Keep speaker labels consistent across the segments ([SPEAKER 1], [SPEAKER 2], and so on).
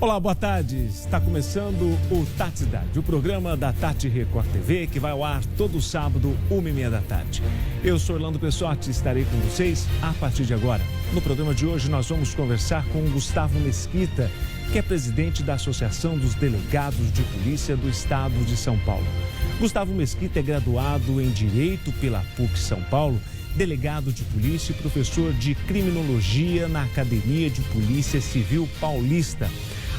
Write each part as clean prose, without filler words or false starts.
[SPEAKER 1] Olá, boa tarde. Está começando o Taticidade, o programa da Tati Record TV, que vai ao ar todo sábado, 1h30 da tarde. Eu sou Orlando Pessotti e estarei com vocês a partir de agora. No programa de hoje, nós vamos conversar com o Gustavo Mesquita, que é presidente da Associação dos Delegados de Polícia do Estado de São Paulo. Gustavo Mesquita é graduado em Direito pela PUC São Paulo, delegado de polícia e professor de criminologia na Academia de Polícia Civil Paulista.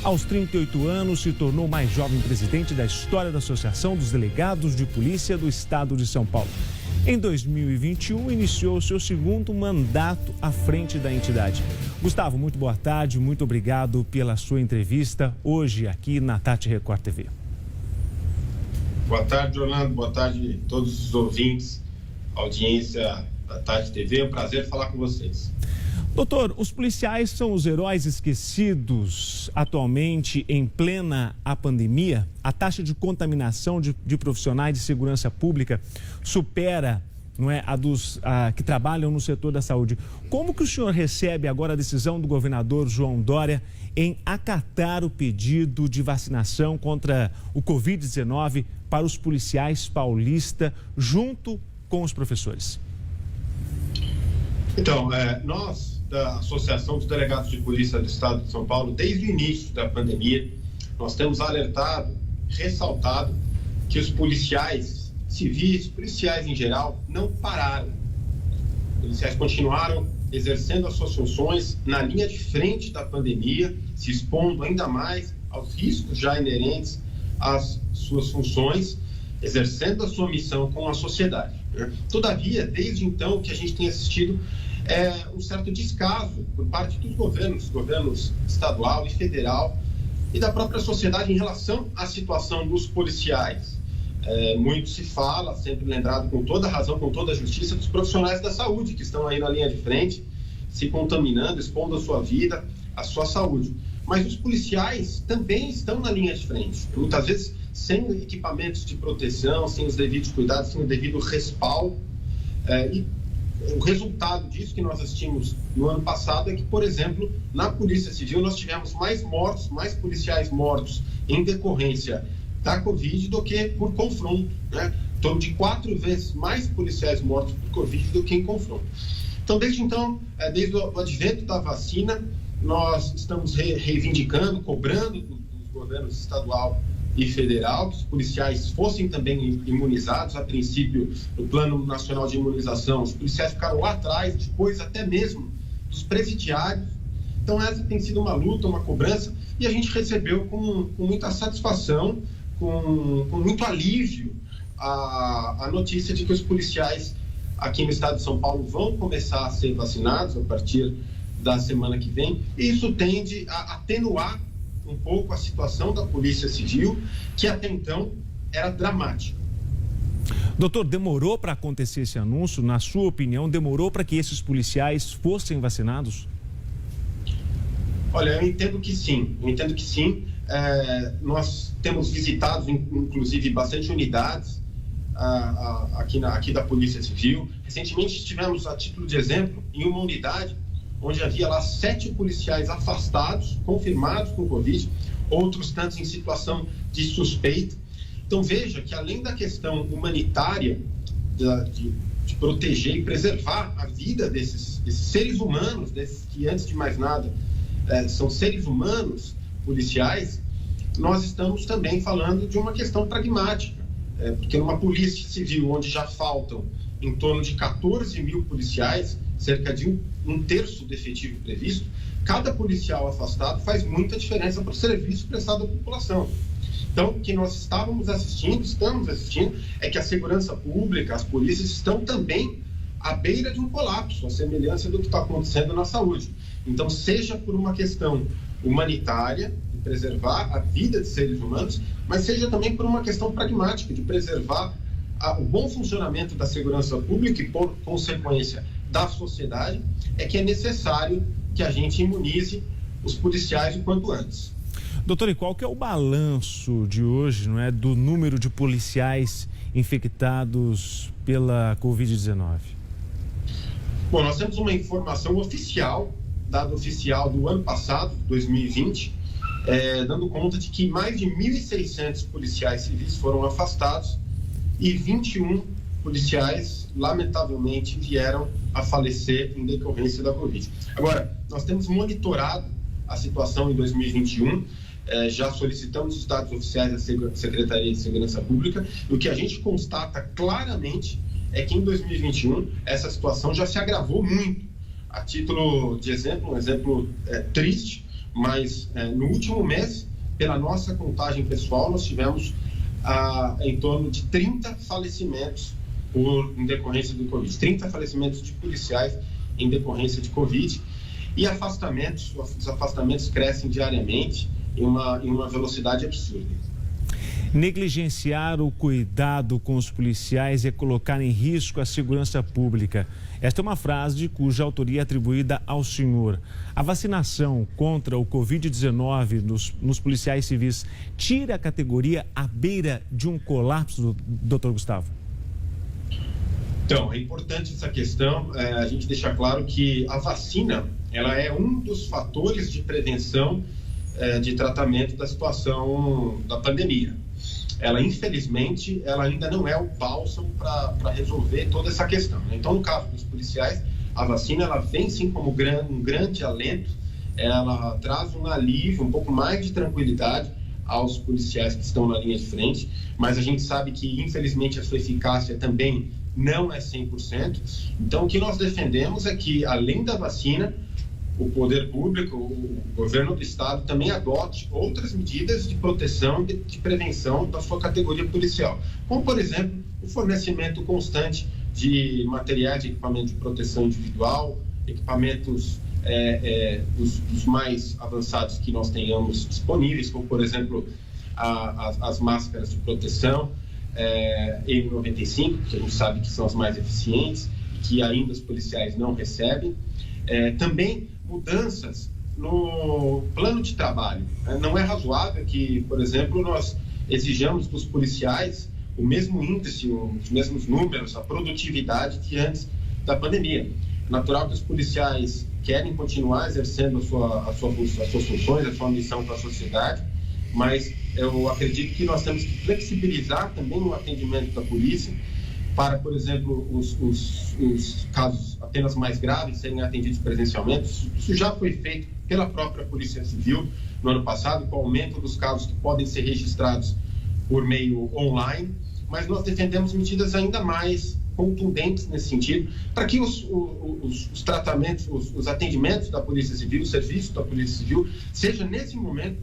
[SPEAKER 1] Aos 38 anos, se tornou o mais jovem presidente da história da Associação dos Delegados de Polícia do Estado de São Paulo. Em 2021, iniciou seu segundo mandato à frente da entidade. Gustavo, muito boa tarde, muito obrigado pela sua entrevista hoje aqui na Tati Record TV.
[SPEAKER 2] Boa tarde, Orlando, boa tarde a todos os ouvintes, audiência da Tati TV, é um prazer falar com vocês.
[SPEAKER 1] Doutor, os policiais são os heróis esquecidos atualmente em plena pandemia? A taxa de contaminação de profissionais de segurança pública supera, não é, a dos que trabalham no setor da saúde. Como que o senhor recebe agora a decisão do governador João Dória em acatar o pedido de vacinação contra o Covid-19 para os policiais paulistas junto com os professores?
[SPEAKER 2] Então, nós da Associação dos Delegados de Polícia do Estado de São Paulo, desde o início da pandemia, nós temos alertado, ressaltado que os policiais civis, policiais em geral, não pararam. Os policiais continuaram exercendo as suas funções na linha de frente da pandemia, se expondo ainda mais aos riscos já inerentes às suas funções, exercendo a sua missão com a sociedade. Todavia, desde então, o que a gente tem assistido é um certo descaso por parte dos governos estadual e federal e da própria sociedade em relação à situação dos policiais. Muito se fala, sempre lembrado com toda razão, com toda a justiça, dos profissionais da saúde que estão aí na linha de frente, se contaminando, expondo a sua vida, a sua saúde. Mas os policiais também estão na linha de frente, muitas vezes sem equipamentos de proteção, sem os devidos cuidados, sem o devido respaldo. E o resultado disso que nós assistimos no ano passado é que, por exemplo, na Polícia Civil nós tivemos mais mortos, mais policiais mortos em decorrência da Covid do que por confronto, né? Em torno de 4 vezes mais policiais mortos por Covid do que em confronto. Então, desde o advento da vacina, nós estamos reivindicando, cobrando dos governos estadual e federal, que os policiais fossem também imunizados. A princípio, no Plano Nacional de Imunização, os policiais ficaram lá atrás, depois até mesmo dos presidiários. Então, essa tem sido uma luta, uma cobrança, e a gente recebeu com muita satisfação, com muito alívio, a notícia de que os policiais aqui no estado de São Paulo vão começar a ser vacinados a partir da semana que vem, e isso tende a atenuar um pouco a situação da Polícia Civil, que até então era dramática.
[SPEAKER 1] Doutor, demorou para acontecer esse anúncio? Na sua opinião, demorou para que esses policiais fossem vacinados?
[SPEAKER 2] Olha, eu entendo que sim. Nós temos visitado, inclusive, bastante unidades aqui da Polícia Civil. Recentemente estivemos, a título de exemplo, em uma unidade onde havia lá 7 policiais afastados, confirmados com Covid, outros tantos em situação de suspeita. Então, veja que além da questão humanitária, de proteger e preservar a vida desses seres humanos, desses que, antes de mais nada, são seres humanos policiais, nós estamos também falando de uma questão pragmática, porque numa Polícia Civil onde já faltam em torno de 14 mil policiais, cerca de um terço do efetivo previsto, cada policial afastado faz muita diferença para o serviço prestado à população. Então, o que nós estamos assistindo, é que a segurança pública, as polícias estão também à beira de um colapso, a semelhança do que está acontecendo na saúde. Então, seja por uma questão humanitária, de preservar a vida de seres humanos, mas seja também por uma questão pragmática, de preservar o bom funcionamento da segurança pública e, por consequência, da sociedade, é que é necessário que a gente imunize os policiais o quanto antes.
[SPEAKER 1] Doutor, e qual que é o balanço de hoje, não é, do número de policiais infectados pela Covid-19?
[SPEAKER 2] Bom, nós temos uma informação oficial, dado oficial do ano passado, 2020, dando conta de que mais de 1.600 policiais civis foram afastados e 21 policiais, lamentavelmente, vieram a falecer em decorrência da Covid. Agora, nós temos monitorado a situação em 2021, já solicitamos os dados oficiais da Secretaria de Segurança Pública, e o que a gente constata claramente é que em 2021 essa situação já se agravou muito. A título de exemplo, um exemplo triste, mas no último mês, pela nossa contagem pessoal, nós tivemos em torno de 30 falecimentos em decorrência do Covid. 30 falecimentos de policiais em decorrência de Covid. E os afastamentos crescem diariamente em uma velocidade absurda.
[SPEAKER 1] Negligenciar o cuidado com os policiais é colocar em risco a segurança pública. Esta é uma frase cuja autoria é atribuída ao senhor. A vacinação contra o Covid-19 nos policiais civis tira a categoria à beira de um colapso, doutor Gustavo?
[SPEAKER 2] Então, é importante essa questão, a gente deixar claro que a vacina, ela é um dos fatores de prevenção de tratamento da situação da pandemia. Ela, infelizmente, ela ainda não é o bálsamo para resolver toda essa questão. Então, no caso dos policiais, a vacina, ela vem sim como um grande alento, ela traz um alívio, um pouco mais de tranquilidade aos policiais que estão na linha de frente, mas a gente sabe que, infelizmente, a sua eficácia também não é 100%. Então, o que nós defendemos é que, além da vacina, o poder público, o governo do estado também adote outras medidas de proteção e de prevenção da sua categoria policial, como, por exemplo, o fornecimento constante de materiais de equipamento de proteção individual, equipamentos dos mais avançados que nós tenhamos disponíveis, como, por exemplo, as máscaras de proteção, N95, que a gente sabe que são as mais eficientes e que ainda os policiais não recebem. Também mudanças no plano de trabalho. Não é razoável que, por exemplo, nós exijamos dos policiais o mesmo índice, os mesmos números, a produtividade que antes da pandemia. É natural que os policiais querem continuar exercendo as suas funções, a sua missão para a sociedade, mas eu acredito que nós temos que flexibilizar também o atendimento da polícia para, por exemplo, os casos apenas mais graves serem atendidos presencialmente. Isso já foi feito pela própria Polícia Civil no ano passado, com o aumento dos casos que podem ser registrados por meio online, mas nós defendemos medidas ainda mais contundentes nesse sentido, para que os tratamentos, os atendimentos da Polícia Civil, o serviço da Polícia Civil, seja nesse momento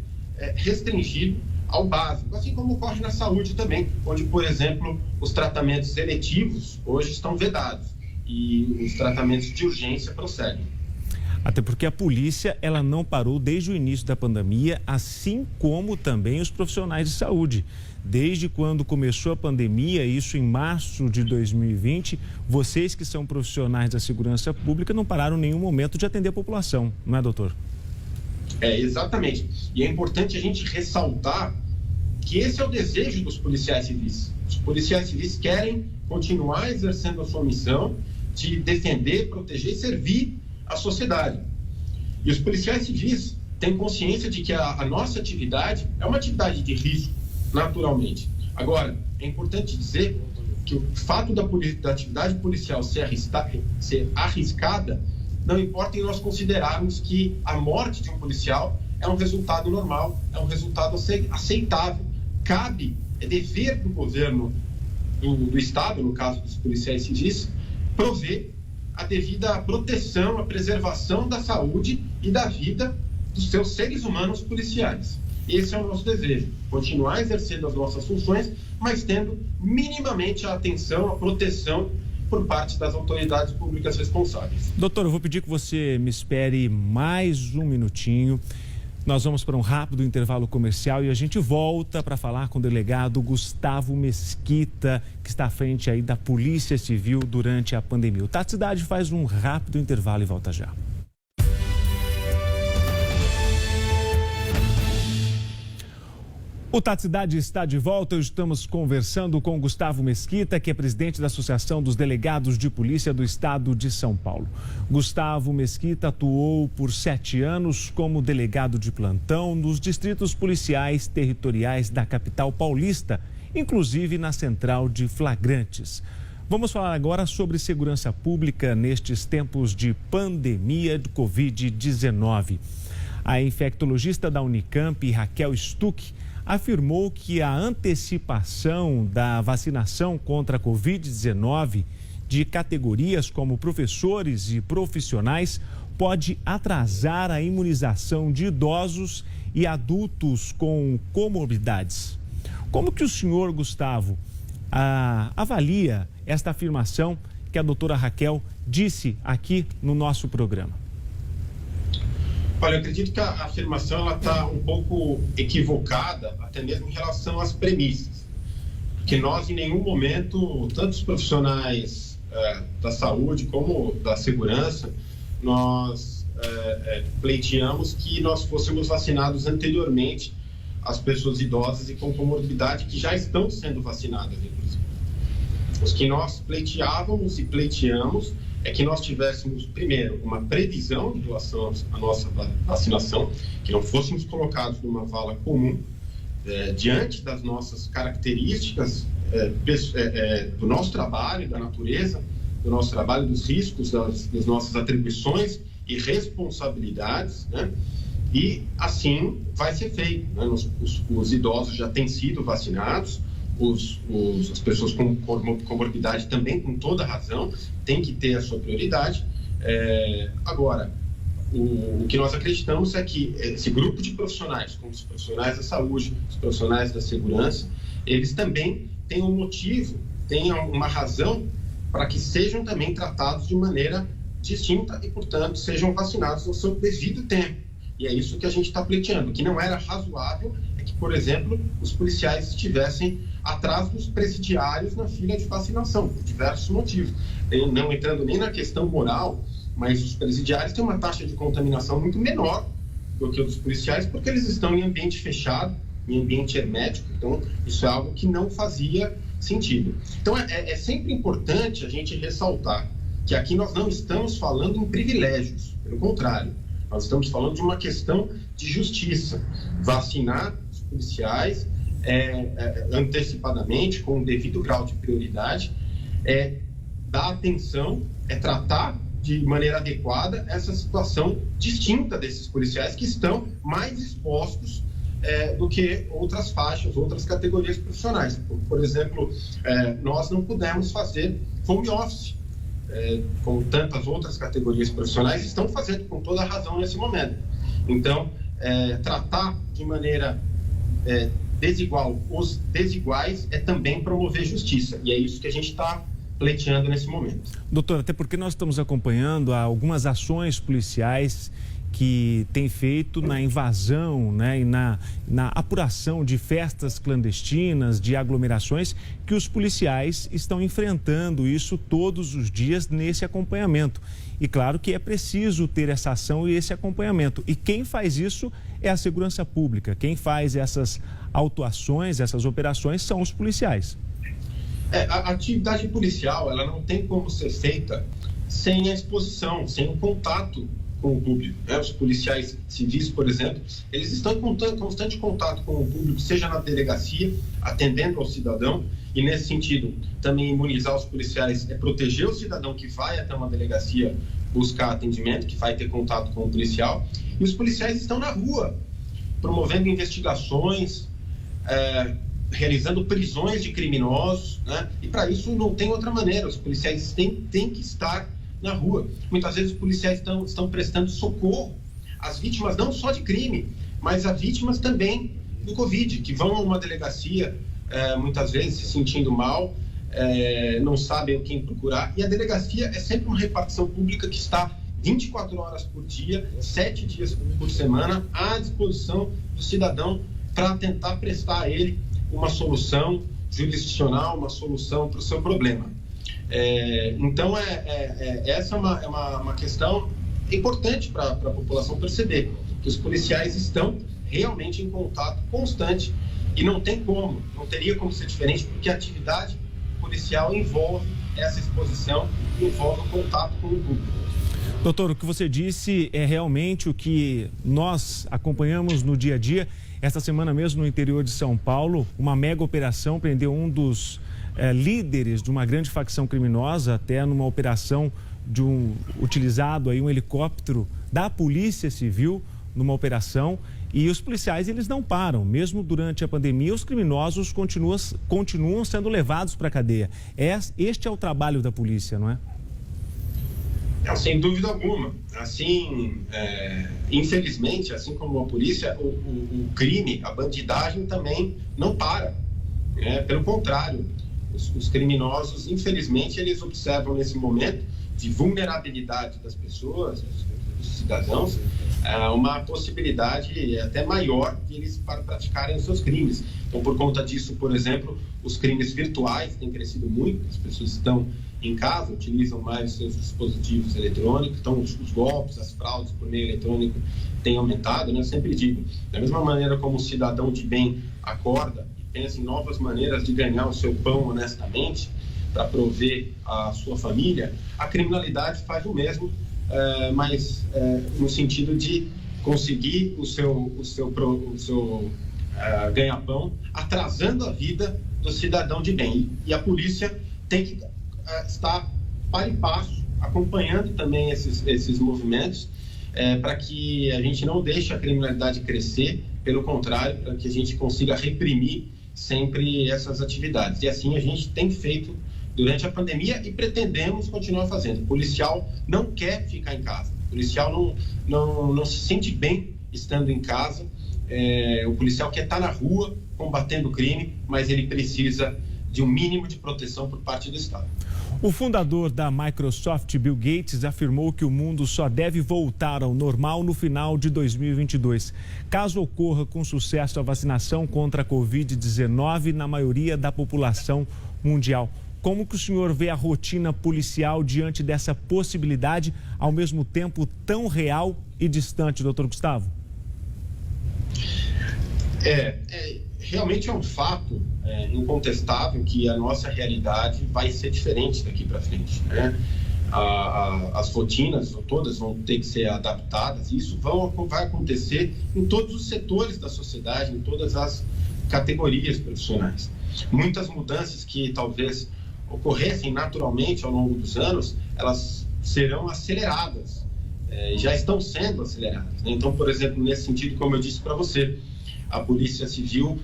[SPEAKER 2] restringido ao básico, assim como ocorre na saúde também, onde, por exemplo, os tratamentos eletivos hoje estão vedados e os tratamentos de urgência prosseguem.
[SPEAKER 1] Até porque a polícia, ela não parou desde o início da pandemia, assim como também os profissionais de saúde. Desde quando começou a pandemia, isso em março de 2020, vocês que são profissionais da segurança pública não pararam em nenhum momento de atender a população, não é, doutor?
[SPEAKER 2] Exatamente. E é importante a gente ressaltar que esse é o desejo dos policiais civis. Os policiais civis querem continuar exercendo a sua missão de defender, proteger e servir a sociedade. E os policiais civis têm consciência de que a nossa atividade é uma atividade de risco, naturalmente. Agora, é importante dizer que o fato da atividade policial ser arriscada não importa em nós considerarmos que a morte de um policial é um resultado normal, é um resultado aceitável. É dever do governo do Estado, no caso dos policiais civis, prover a devida proteção, a preservação da saúde e da vida dos seus seres humanos policiais. Esse é o nosso desejo, continuar exercendo as nossas funções, mas tendo minimamente a atenção, a proteção por parte das autoridades públicas responsáveis.
[SPEAKER 1] Doutor, eu vou pedir que você me espere mais um minutinho. Nós vamos para um rápido intervalo comercial e a gente volta para falar com o delegado Gustavo Mesquita, que está à frente aí da Polícia Civil durante a pandemia. O Tati Cidade faz um rápido intervalo e volta já. O Taticidade está de volta. Estamos conversando com Gustavo Mesquita, que é presidente da Associação dos Delegados de Polícia do Estado de São Paulo. Gustavo Mesquita atuou por 7 anos como delegado de plantão nos distritos policiais territoriais da capital paulista, inclusive na central de flagrantes. Vamos falar agora sobre segurança pública nestes tempos de pandemia de Covid-19. A infectologista da Unicamp, Raquel Stuck, afirmou que a antecipação da vacinação contra a Covid-19 de categorias como professores e profissionais pode atrasar a imunização de idosos e adultos com comorbidades. Como que o senhor, Gustavo, avalia esta afirmação que a doutora Raquel disse aqui no nosso programa?
[SPEAKER 2] Olha, eu acredito que a afirmação está um pouco equivocada, até mesmo em relação às premissas. Porque nós, em nenhum momento, tanto os profissionais da saúde como da segurança, nós pleiteamos que nós fôssemos vacinados anteriormente às pessoas idosas e com comorbidade que já estão sendo vacinadas, inclusive. Os que nós pleiteávamos e pleiteamos é que nós tivéssemos, primeiro, uma previsão em relação à nossa vacinação, que não fôssemos colocados numa vala comum, diante das nossas características do nosso trabalho, da natureza, do nosso trabalho, dos riscos, das nossas atribuições e responsabilidades, né? E assim vai ser feito, né? Os idosos já têm sido vacinados, as pessoas com comorbidade também, com toda razão, têm que ter a sua prioridade. Agora, o que nós acreditamos é que esse grupo de profissionais, como os profissionais da saúde, os profissionais da segurança, eles também têm um motivo, têm uma razão para que sejam também tratados de maneira distinta e, portanto, sejam vacinados no seu devido tempo. E é isso que a gente está pleiteando. O que não era razoável é que, por exemplo, os policiais estivessem atrás dos presidiários na fila de vacinação, por diversos motivos. Não entrando nem na questão moral, mas os presidiários têm uma taxa de contaminação muito menor do que os policiais, porque eles estão em ambiente fechado, em ambiente hermético. Então, isso é algo que não fazia sentido. Então, é sempre importante a gente ressaltar que aqui nós não estamos falando em privilégios, pelo contrário. Nós estamos falando de uma questão de justiça. Vacinar os policiais antecipadamente, com o devido grau de prioridade, dar atenção, tratar de maneira adequada essa situação distinta desses policiais que estão mais expostos do que outras faixas, outras categorias profissionais. Por exemplo, nós não pudemos fazer home office, como tantas outras categorias profissionais estão fazendo com toda a razão nesse momento. Então, tratar de maneira desigual os desiguais é também promover justiça, e é isso que a gente está pleiteando nesse momento.
[SPEAKER 1] Doutor, até porque nós estamos acompanhando algumas ações policiais que têm feito na invasão, né, e na apuração de festas clandestinas, de aglomerações, que os policiais estão enfrentando isso todos os dias nesse acompanhamento. E claro que é preciso ter essa ação e esse acompanhamento. E quem faz isso é a segurança pública. Quem faz essas autuações, essas operações, são os policiais.
[SPEAKER 2] A atividade policial, ela não tem como ser feita sem a exposição, sem o contato com o público, né? Os policiais civis, por exemplo, eles estão em constante contato com o público, seja na delegacia, atendendo ao cidadão, e nesse sentido, também imunizar os policiais é proteger o cidadão que vai até uma delegacia buscar atendimento, que vai ter contato com o policial, e os policiais estão na rua, promovendo investigações, realizando prisões de criminosos, né? E para isso não tem outra maneira, os policiais têm que estar na rua. Muitas vezes os policiais estão prestando socorro às vítimas, não só de crime, mas a vítimas também do Covid, que vão a uma delegacia, muitas vezes se sentindo mal, não sabem quem procurar, e a delegacia é sempre uma repartição pública que está 24 horas por dia, 7 dias por semana, à disposição do cidadão para tentar prestar a ele uma solução jurisdicional, uma solução para o seu problema. Então, essa é uma questão importante para a população perceber, que os policiais estão realmente em contato constante E não teria como ser diferente, porque a atividade policial envolve essa exposição, envolve o contato com o público.
[SPEAKER 1] Doutor, o que você disse é realmente o que nós acompanhamos no dia a dia. Esta semana mesmo, no interior de São Paulo, uma mega operação prendeu um dos líderes de uma grande facção criminosa, até numa operação utilizado aí um helicóptero da Polícia Civil numa operação. E os policiais, eles não param. Mesmo durante a pandemia, os criminosos continuam sendo levados para a cadeia. Este é o trabalho da polícia, não é?
[SPEAKER 2] Sem dúvida alguma. Assim, infelizmente, assim como a polícia, o crime, a bandidagem também não para. Pelo contrário, os criminosos, infelizmente, eles observam nesse momento de vulnerabilidade das pessoas, dos cidadãos, uma possibilidade até maior de eles praticarem os seus crimes. Então, por conta disso, por exemplo, os crimes virtuais têm crescido muito, as pessoas estão em casa, utilizam mais seus dispositivos eletrônicos, então os golpes, as fraudes por meio eletrônico têm aumentado, né? Eu sempre digo, da mesma maneira como o cidadão de bem acorda e pensa em novas maneiras de ganhar o seu pão honestamente, para prover a sua família, a criminalidade faz o mesmo, mas no sentido de conseguir o seu ganha-pão, atrasando a vida do cidadão de bem. E a polícia tem que estar para e passo, acompanhando também esses movimentos, para que a gente não deixe a criminalidade crescer, pelo contrário, para que a gente consiga reprimir sempre essas atividades. E assim a gente tem feito durante a pandemia e pretendemos continuar fazendo. O policial não quer ficar em casa, o policial não se sente bem estando em casa, o policial quer estar na rua combatendo o crime, mas ele precisa de um mínimo de proteção por parte do Estado.
[SPEAKER 1] O fundador da Microsoft, Bill Gates, afirmou que o mundo só deve voltar ao normal no final de 2022, caso ocorra com sucesso a vacinação contra a Covid-19 na maioria da população mundial. Como que o senhor vê a rotina policial diante dessa possibilidade, ao mesmo tempo tão real e distante, doutor Gustavo?
[SPEAKER 2] Realmente é um fato incontestável que a nossa realidade vai ser diferente daqui para frente, né? As rotinas todas vão ter que ser adaptadas e isso vai acontecer em todos os setores da sociedade, em todas as categorias profissionais. Muitas mudanças que talvez ocorressem naturalmente ao longo dos anos, elas serão aceleradas, já estão sendo aceleradas, né? Então, por exemplo, nesse sentido, como eu disse para você, a Polícia Civil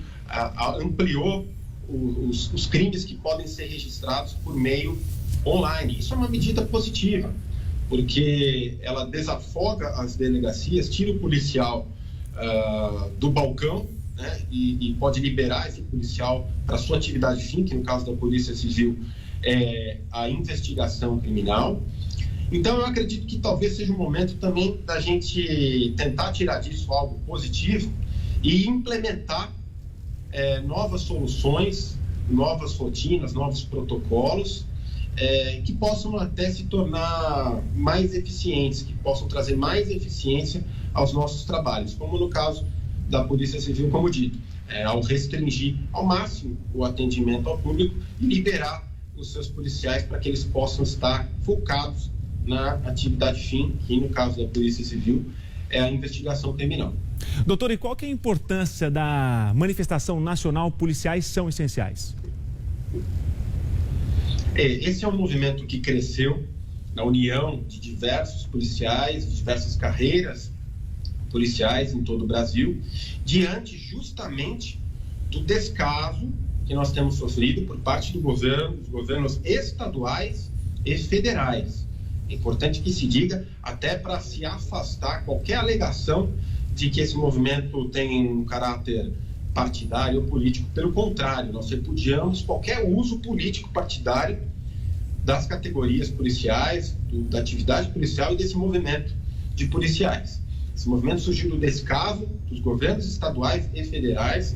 [SPEAKER 2] ampliou os crimes que podem ser registrados por meio online. Isso é uma medida positiva, porque ela desafoga as delegacias, tira o policial do balcão, né, e pode liberar esse policial para a sua atividade fim, que no caso da Polícia Civil é a investigação criminal. Então, eu acredito que talvez seja um momento também da gente tentar tirar disso algo positivo e implementar novas soluções, novas rotinas, novos protocolos que possam até se tornar mais eficientes, que possam trazer mais eficiência aos nossos trabalhos, como no caso da Polícia Civil, como dito, ao restringir ao máximo o atendimento ao público e liberar os seus policiais para que eles possam estar focados na atividade fim, que no caso da Polícia Civil é a investigação criminal.
[SPEAKER 1] Doutor, e qual que é a importância da manifestação nacional Policiais São Essenciais?
[SPEAKER 2] Esse é um movimento que cresceu na união de diversos policiais, de diversas carreiras policiais em todo o Brasil, diante justamente do descaso que nós temos sofrido por parte do governo, dos governos estaduais e federais. É importante que se diga, até para se afastar qualquer alegação de que esse movimento tem um caráter partidário ou político. Pelo contrário, nós repudiamos qualquer uso político partidário das categorias policiais, da atividade policial e desse movimento de policiais. Esse movimento surgiu do descaso dos governos estaduais e federais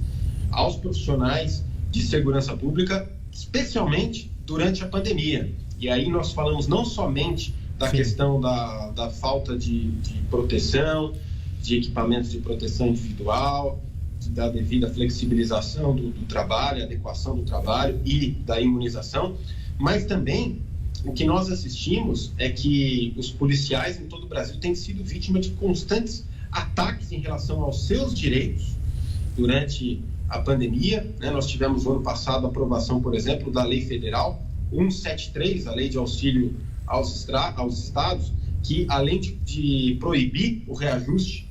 [SPEAKER 2] aos profissionais de segurança pública, especialmente durante a pandemia. E aí nós falamos não somente da questão da falta de proteção, de equipamentos de proteção individual, da devida flexibilização do trabalho, adequação do trabalho e da imunização, mas também o que nós assistimos é que os policiais em todo o Brasil têm sido vítimas de constantes ataques em relação aos seus direitos durante a pandemia, né? Nós tivemos no ano passado a aprovação, por exemplo, da Lei Federal 173, a Lei de Auxílio aos estados, que além de proibir o reajuste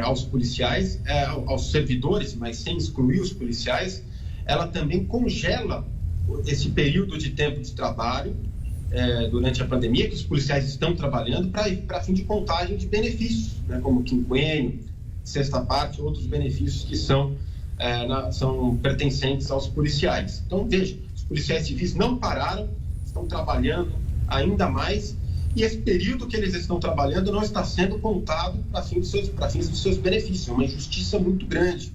[SPEAKER 2] aos policiais, aos servidores, mas sem excluir os policiais, ela também congela esse período de tempo de trabalho durante a pandemia, que os policiais estão trabalhando para fim de contagem de benefícios, né, como quinquênio, sexta parte, outros benefícios que são pertencentes aos policiais. Então, veja, os policiais civis não pararam, estão trabalhando ainda mais, e esse período que eles estão trabalhando não está sendo contado para fins dos seus benefícios. É uma injustiça muito grande.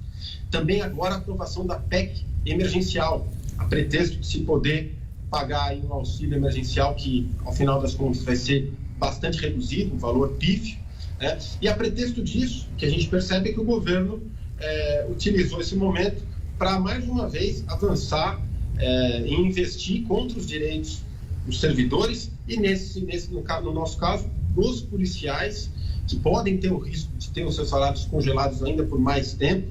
[SPEAKER 2] Também agora a aprovação da PEC emergencial, a pretexto de se poder pagar aí um auxílio emergencial que, ao final das contas, vai ser bastante reduzido, um valor pífio, né? E a pretexto disso, que a gente percebe é que o governo utilizou esse momento para, mais uma vez, avançar e investir contra os direitos dos servidores e, no nosso caso, dos policiais, que podem ter o risco de ter os seus salários congelados ainda por mais tempo,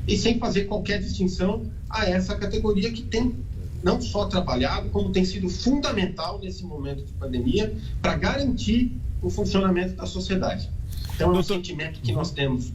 [SPEAKER 2] e sem fazer qualquer distinção a essa categoria que tem não só trabalhado, como tem sido fundamental nesse momento de pandemia para garantir o funcionamento da sociedade. Então, é um sentimento que nós temos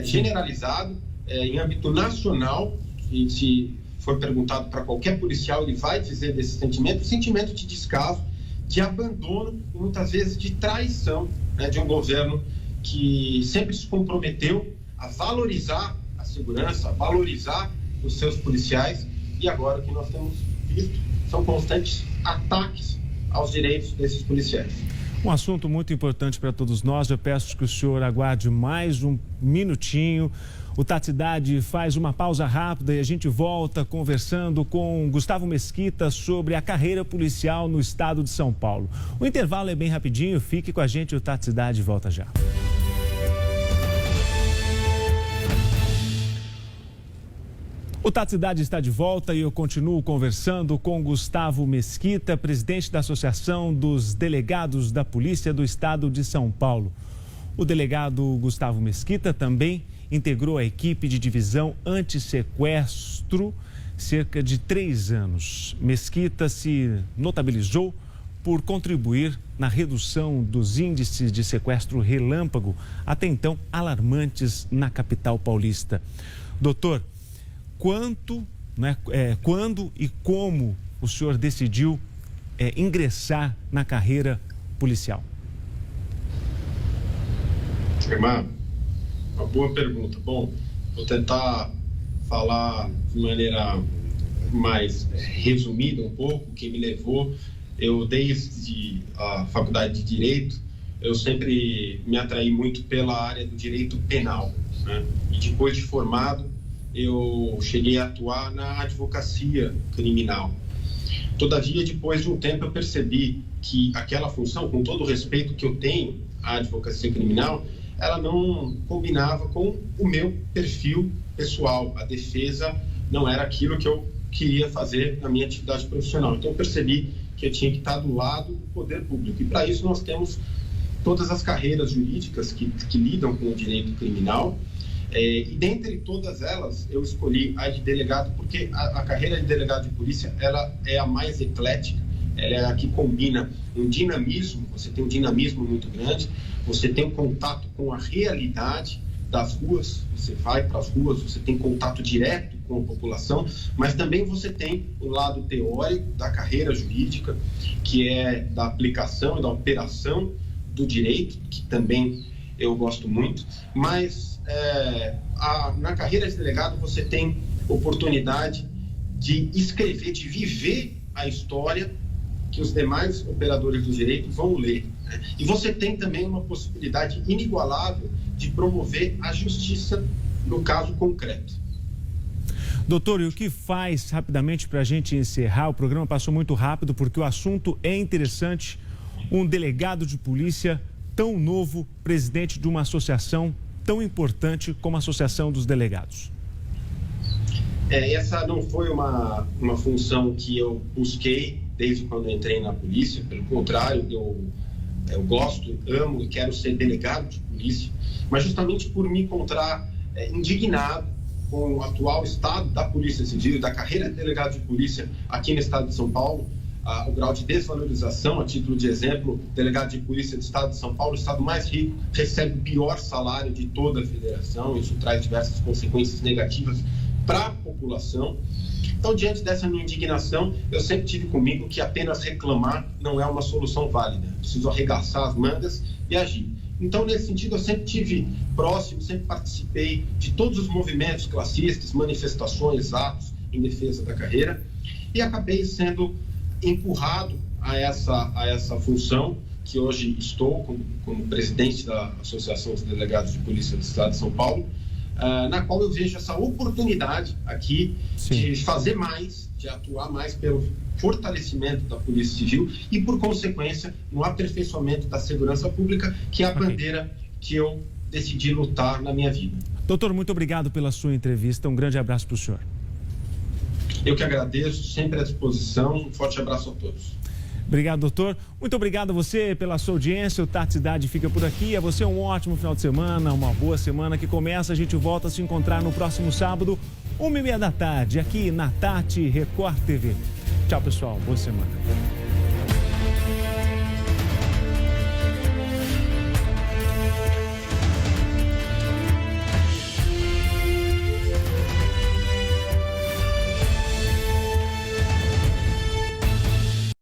[SPEAKER 2] generalizado em âmbito nacional, e se for perguntado para qualquer policial, ele vai dizer desse sentimento de descaso, de abandono e muitas vezes de traição, né, de um governo que sempre se comprometeu a valorizar a segurança, a valorizar os seus policiais, e agora o que nós temos visto são constantes ataques aos direitos desses policiais.
[SPEAKER 1] Um assunto muito importante para todos nós. Eu peço que o senhor aguarde mais um minutinho. O Tati faz uma pausa rápida e a gente volta conversando com Gustavo Mesquita sobre a carreira policial no estado de São Paulo. O intervalo é bem rapidinho, fique com a gente, o Tati volta já. O Tati está de volta e eu continuo conversando com Gustavo Mesquita, presidente da Associação dos Delegados da Polícia do Estado de São Paulo. O delegado Gustavo Mesquita também integrou a equipe de divisão antissequestro cerca de 3 anos. Mesquita se notabilizou por contribuir na redução dos índices de sequestro relâmpago, até então alarmantes na capital paulista. Doutor, quando e como o senhor decidiu ingressar na carreira policial?
[SPEAKER 2] Irmã, uma boa pergunta. Bom, vou tentar falar de maneira mais resumida um pouco o que me levou. Eu, desde a faculdade de Direito, eu sempre me atraí muito pela área do direito penal, né? E depois de formado, eu cheguei a atuar na advocacia criminal. Todavia, depois de um tempo, eu percebi que aquela função, com todo o respeito que eu tenho à advocacia criminal, ela não combinava com o meu perfil pessoal. A defesa não era aquilo que eu queria fazer na minha atividade profissional. Então, eu percebi que eu tinha que estar do lado do poder público. E, para isso, nós temos todas as carreiras jurídicas que lidam com o direito criminal. E dentre todas elas, eu escolhi a de delegado, porque a carreira de delegado de polícia, ela é a mais eclética, ela é a que combina um dinamismo, você tem um dinamismo muito grande, você tem um contato com a realidade das ruas, você vai para as ruas, você tem contato direto com a população, mas também você tem o lado teórico da carreira jurídica, que é da aplicação e da operação do direito, que também eu gosto muito, mas na carreira de delegado você tem oportunidade de escrever, de viver a história que os demais operadores do direito vão ler, né? E você tem também uma possibilidade inigualável de promover a justiça no caso concreto.
[SPEAKER 1] Doutor, e o que faz, rapidamente, para a gente encerrar? O programa passou muito rápido porque o assunto é interessante. Um delegado de polícia tão novo, presidente de uma associação tão importante como a Associação dos Delegados?
[SPEAKER 2] Essa não foi uma função que eu busquei desde quando entrei na polícia. Pelo contrário, eu gosto, amo e quero ser delegado de polícia, mas justamente por me encontrar indignado com o atual estado da Polícia Civil, da carreira de delegado de polícia aqui no estado de São Paulo, o grau de desvalorização. A título de exemplo, delegado de polícia do estado de São Paulo, o estado mais rico, recebe o pior salário de toda a federação. Isso traz diversas consequências negativas para a população. Então, diante dessa minha indignação, eu sempre tive comigo que apenas reclamar não é uma solução válida. Preciso arregaçar as mangas e agir. Então, nesse sentido, eu sempre estive próximo, sempre participei de todos os movimentos classistas, manifestações, atos em defesa da carreira, e acabei sendo empurrado a essa função que hoje estou como presidente da Associação dos Delegados de Polícia do Estado de São Paulo, na qual eu vejo essa oportunidade aqui de fazer mais, de atuar mais pelo fortalecimento da Polícia Civil e, por consequência, no aperfeiçoamento da segurança pública, que é a bandeira que eu decidi lutar na minha vida.
[SPEAKER 1] Doutor, muito obrigado pela sua entrevista. Um grande abraço para o senhor.
[SPEAKER 2] Eu que agradeço, sempre à disposição. Um forte abraço a todos.
[SPEAKER 1] Obrigado, doutor. Muito obrigado a você pela sua audiência. O Tati Cidade fica por aqui. A você um ótimo final de semana, uma boa semana que começa. A gente volta a se encontrar no próximo sábado, 1h30 da tarde, aqui na Tati Record TV. Tchau, pessoal. Boa semana.